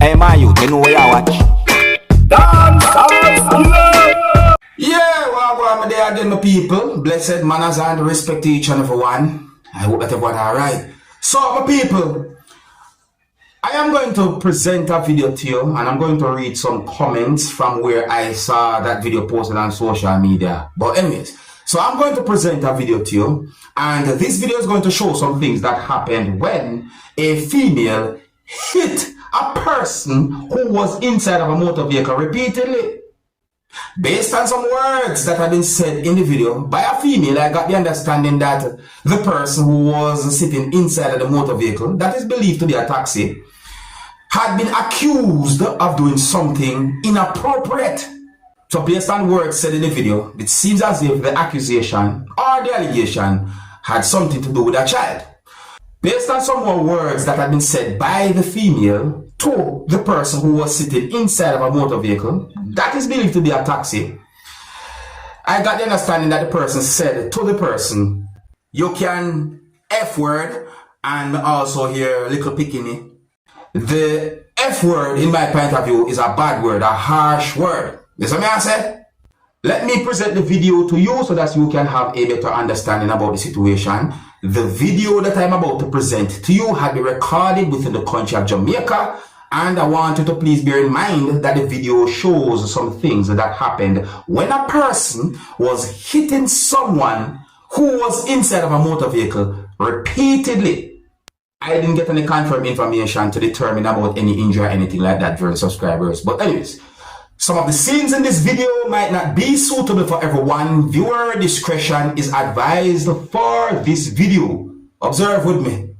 Hey man, you know where you watch? Dancehall. Yeah, well, I'm there again, my people. Blessed manners and respect to each and every one. I hope that everyone alright. So, my people, I am going to present a video to you, and I'm going to read some comments from where I saw that video posted on social media. But anyways, so I'm going to present a video to you, and this video is going to show some things that happened when a female hit a person who was inside of a motor vehicle repeatedly. Based on some words that have been said in the video by a female, I got the understanding that the person who was sitting inside of the motor vehicle, that is believed to be a taxi, had been accused of doing something inappropriate. So based on words said in the video, it seems as if the accusation or the allegation had something to do with a child. Based on some more words that had been said by the female to the person who was sitting inside of a motor vehicle, that is believed to be a taxi, I got the understanding that the person said to the person, you can F word and also hear little picking. The F word, in my point of view, is a bad word, a harsh word. You see what I said? Let me present the video to you so that you can have a better understanding about the situation. The video that I'm about to present to you had been recorded within the country of Jamaica, and I want you to please bear in mind that the video shows some things that happened when a person was hitting someone who was inside of a motor vehicle repeatedly. I didn't get any confirmed information to determine about any injury or anything like that for the subscribers. But anyways, some of the scenes in this video might not be suitable for everyone. Viewer discretion is advised for this video. Observe with me.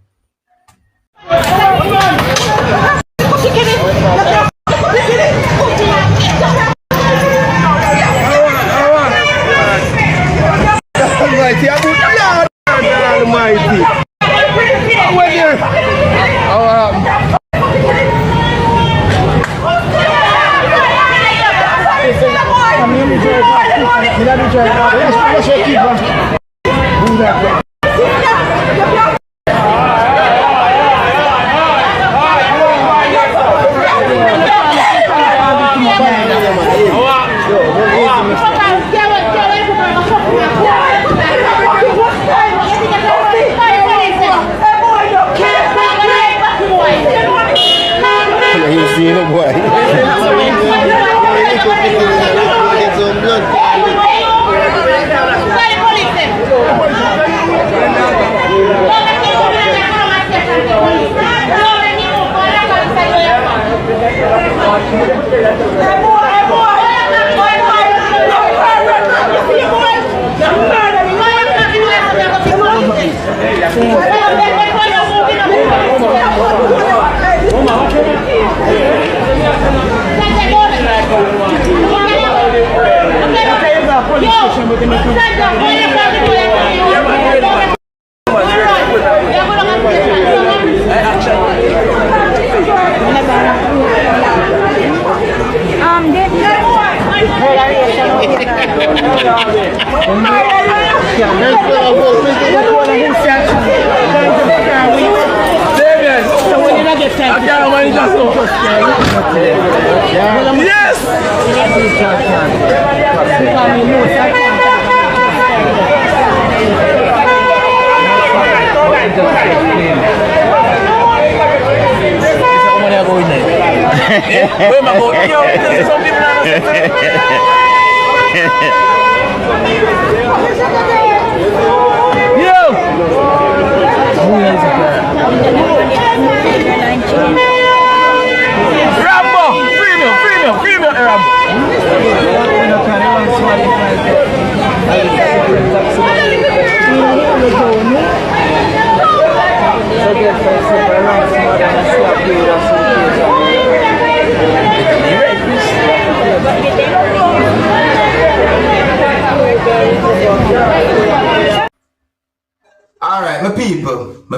Alright, my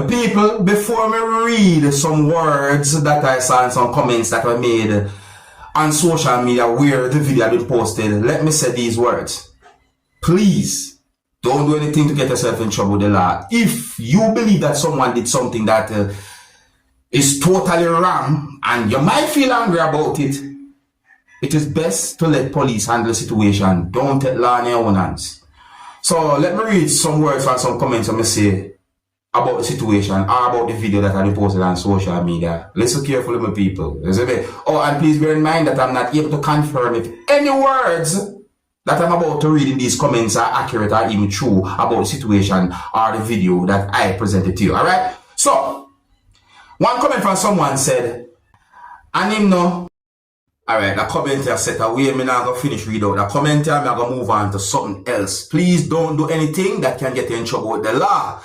people, before me read some words that I saw in some comments that were made on social media where the video had been posted, let me say these words. Please, don't do anything to get yourself in trouble with the law. If you believe that someone did something that is totally wrong and you might feel angry about it, it is best to let police handle the situation. Don't take law in your own hands. So let me read some words and some comments I'm going to say about the situation or about the video that I posted on social media. Listen carefully, my people. Oh, and please bear in mind that I'm not able to confirm if any words that I'm about to read in these comments are accurate or even true about the situation or the video that I presented to you. Alright? So, one comment from someone said, and him no. Alright, the comment here set away. Me now gonna finish read out the comment here. I'm gonna move on to something else. Please don't do anything that can get you in trouble with the law.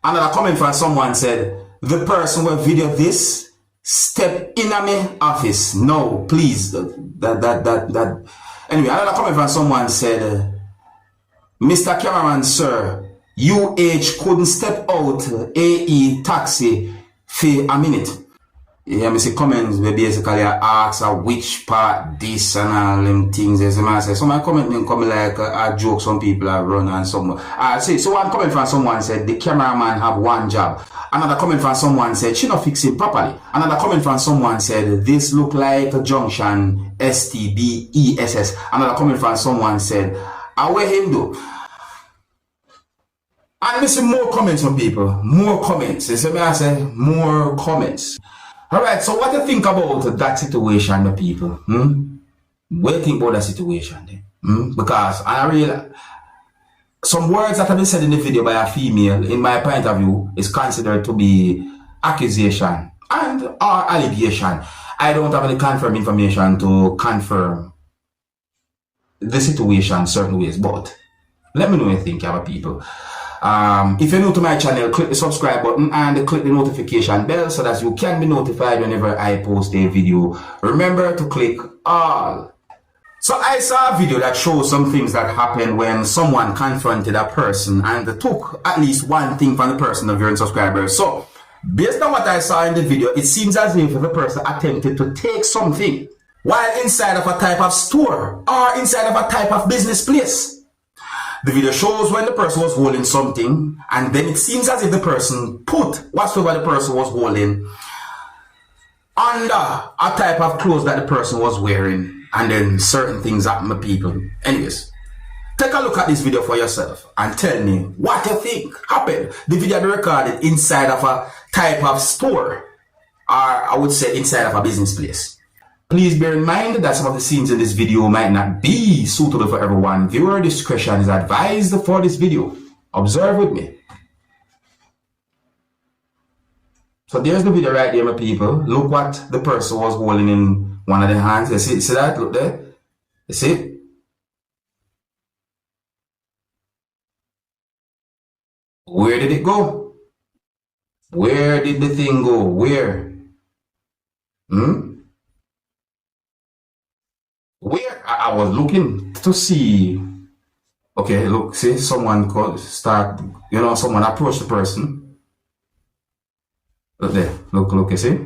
Another comment from someone said, the person who video this step in a me office. No, please. Anyway, another comment from someone said, Mr. Cameraman, sir, UH couldn't step out AE taxi for a minute. Yeah, me see comments where basically I ask which part this and all them things. As I say, so my comment then come like a joke. Some people are run and some. I say so. One comment from someone said the cameraman have one job. Another comment from someone said she not fix it properly. Another comment from someone said this look like a junction STBESS. Another comment from someone said away him do. And me see more comments from people. More comments. You see me I say more comments. Alright, so what do you think about that situation, the people? What do you think about that situation? Because I realize some words that have been said in the video by a female, in my point of view, is considered to be accusation and or allegation. I don't have any confirmed information to confirm the situation certain ways, but let me know what you think, our people. If you're new to my channel, click the subscribe button and click the notification bell so that you can be notified whenever I post a video. Remember to click all. So I saw a video that shows some things that happened when someone confronted a person and took at least one thing from the person of your subscribers. So based on what I saw in the video, it seems as if the person attempted to take something while inside of a type of store or inside of a type of business place. The video shows when the person was holding something, and then it seems as if the person put whatsoever the person was holding under a type of clothes that the person was wearing, and then certain things happen to people. Anyways, take a look at this video for yourself and tell me what you think happened. The video be recorded inside of a type of store, or I would say inside of a business place. Please bear in mind that some of the scenes in this video might not be suitable for everyone. Viewer discretion is advised for this video. Observe with me. So there's the video right there, my people. Look what the person was holding in one of the hands. You see that? Look there. You see? Where did it go? Where did the thing go? Where? Where I was looking to see. Okay, look, see, someone start, someone approach the person. Look there, look, you see.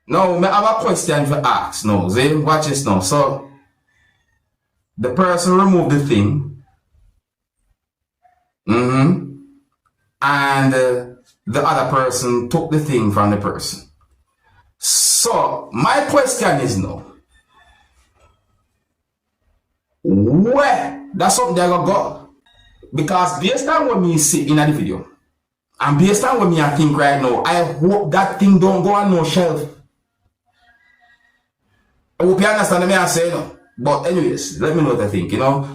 Now, I have a question to ask now. See, watch this now. So, the person removed the thing. And the other person took the thing from the person. So, my question is now, where that's something that I go? Because based on what me see in the video, and based on what me I think right now, I hope that thing don't go on no shelf. I hope you understand me I say no. But anyways, let me know what I think,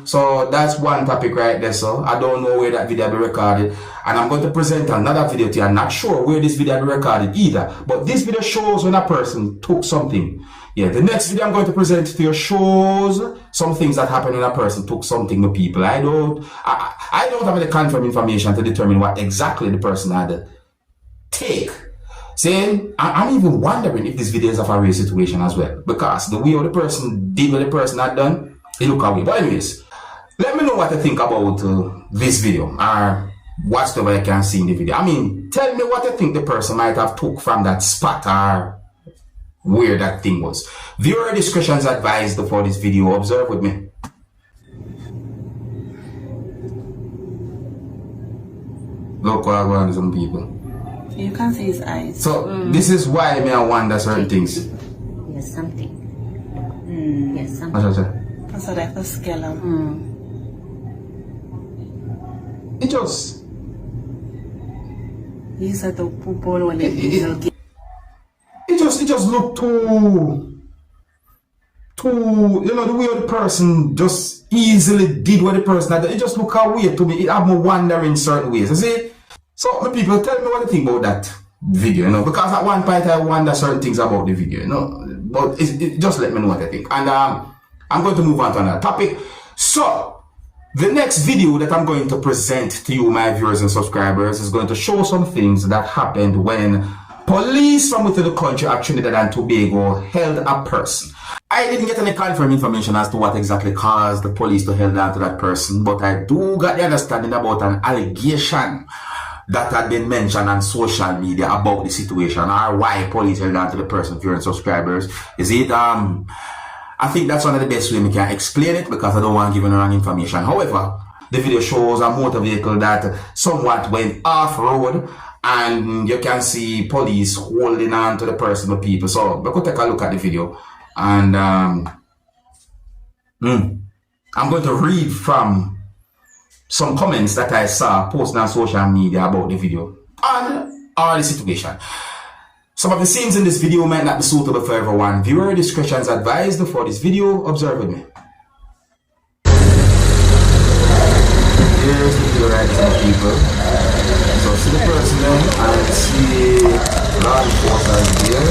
So that's one topic right there. So I don't know where that video will be recorded. And I'm going to present another video to you. I'm not sure where this video will be recorded either. But this video shows when a person took something. Yeah, the next video I'm going to present to you shows some things that happened when a person took something to people. I don't have any confirmed information to determine what exactly the person had to take. Saying, I'm even wondering if this video is of a real situation as well. Because the way the person did what the person had done, it look away. But anyways, let me know what you think about this video or whatever you can see in the video. I mean, tell me what you think the person might have took from that spot or where that thing was. Viewer discretion is advised for this video. Observe with me. Look what I want to some people. You can see his eyes. So this is why me I wonder certain things. Yes, something. Yes, something. So that's the skilla. It just He said the people when they it just look too, you know, the way the person just easily did what the person had. It just look a weird to me. It have me wonder in certain ways. You see? So the people tell me what they think about that video, you know, because at one point I wonder certain things about the video, you know, but it just let me know what I think. And I'm going to move on to another topic. So the next video that I'm going to present to you, my viewers and subscribers, is going to show some things that happened when police from within the country of Trinidad and Tobago held a person. I didn't get any confirmed information as to what exactly caused the police to hold on to that person, but I do get the understanding about an allegation that had been mentioned on social media about the situation or why police held on to the person, viewers and subscribers. Is it I think that's one of the best way we can explain it, because I don't want to give any wrong information. However, the video shows a motor vehicle that somewhat went off-road, and you can see police holding on to the person or people. So we could take a look at the video, and I'm going to read from some comments that I saw posted on social media about the video and all the situation. Some of the scenes in this video might not be suitable for everyone. Viewer discretion is advised for this video. Observe with me. Here's the video right now, people. So see the person there and see law enforcement here.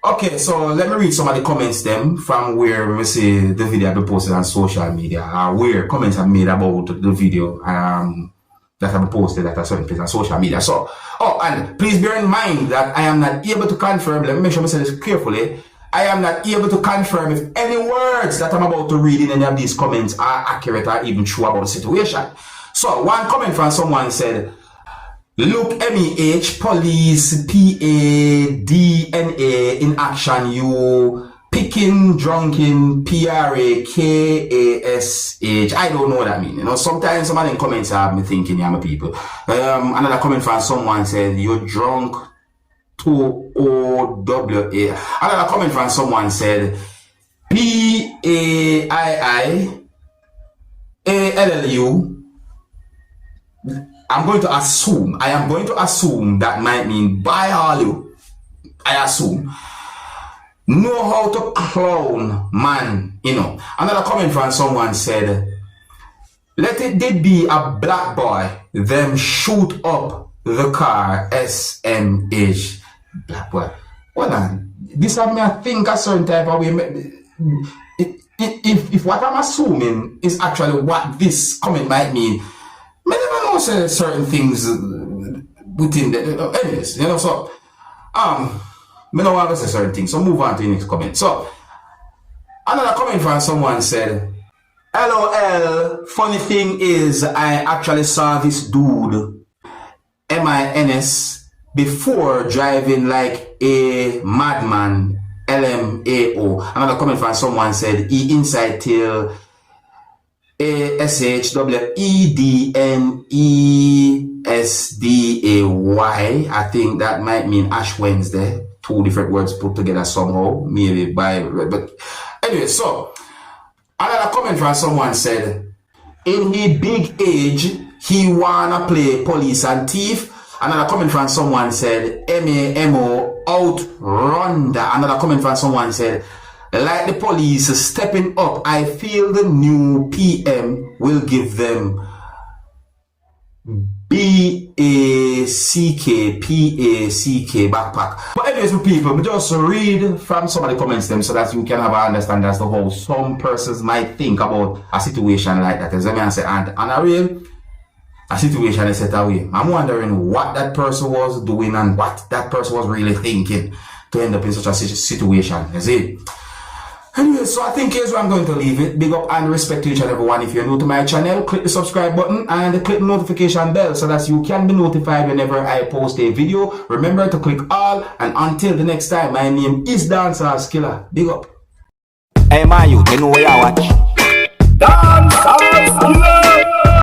Okay, so let me read some of the comments them from where we see the video have been posted on social media, where comments have made about the video that have been posted at a certain place on social media. So, and please bear in mind that I am not able to confirm, let me make sure I say this carefully, I am not able to confirm if any words that I'm about to read in any of these comments are accurate or even true about the situation. So, one comment from someone said, look, MEH, police, PADNA in action, you picking, drunken, PRAKASH. I don't know what that means. You know, sometimes some of them comments have me thinking, yeah, my people. Another comment from someone said, you're drunk, 2OWA. Another comment from someone said, PAIIALLU. I am going to assume that might mean by all you. I assume. Know how to clown, man, you know. Another comment from someone said, let it did be a black boy, them shoot up the car, SMH. Black boy. Well, this have me I think a certain type of way. If what I'm assuming is actually what this comment might mean, I never know say certain things within the anyways, you know, so I don't want to say certain things, so move on to the next comment. So another comment from someone said, LOL, funny thing is I actually saw this dude MINS before driving like a madman, LMAO. Another comment from someone said E inside till ASHWEDNESDAY. I think that might mean Ash Wednesday. Two different words put together somehow, maybe by, but anyway, so another comment from someone said, in his big age, he wanna play police and thief. Another comment from someone said, MAMO outrun that. Another comment from someone said, like the police stepping up, I feel the new PM will give them BACK backpack. But anyways, people, just read from some of the comments them so that you can have an understanding as to how some persons might think about a situation like that. As I say, and a real a situation is set away. I'm wondering what that person was doing and what that person was really thinking to end up in such a situation. Is it? Anyway, so I think here's where I'm going to leave it. Big up and respect to each and everyone. If you're new to my channel, click the subscribe button and click the notification bell so that you can be notified whenever I post a video. Remember to click all, and until the next time, my name is Dancehall Skilla. Big up. Hey, man, you know where you watch.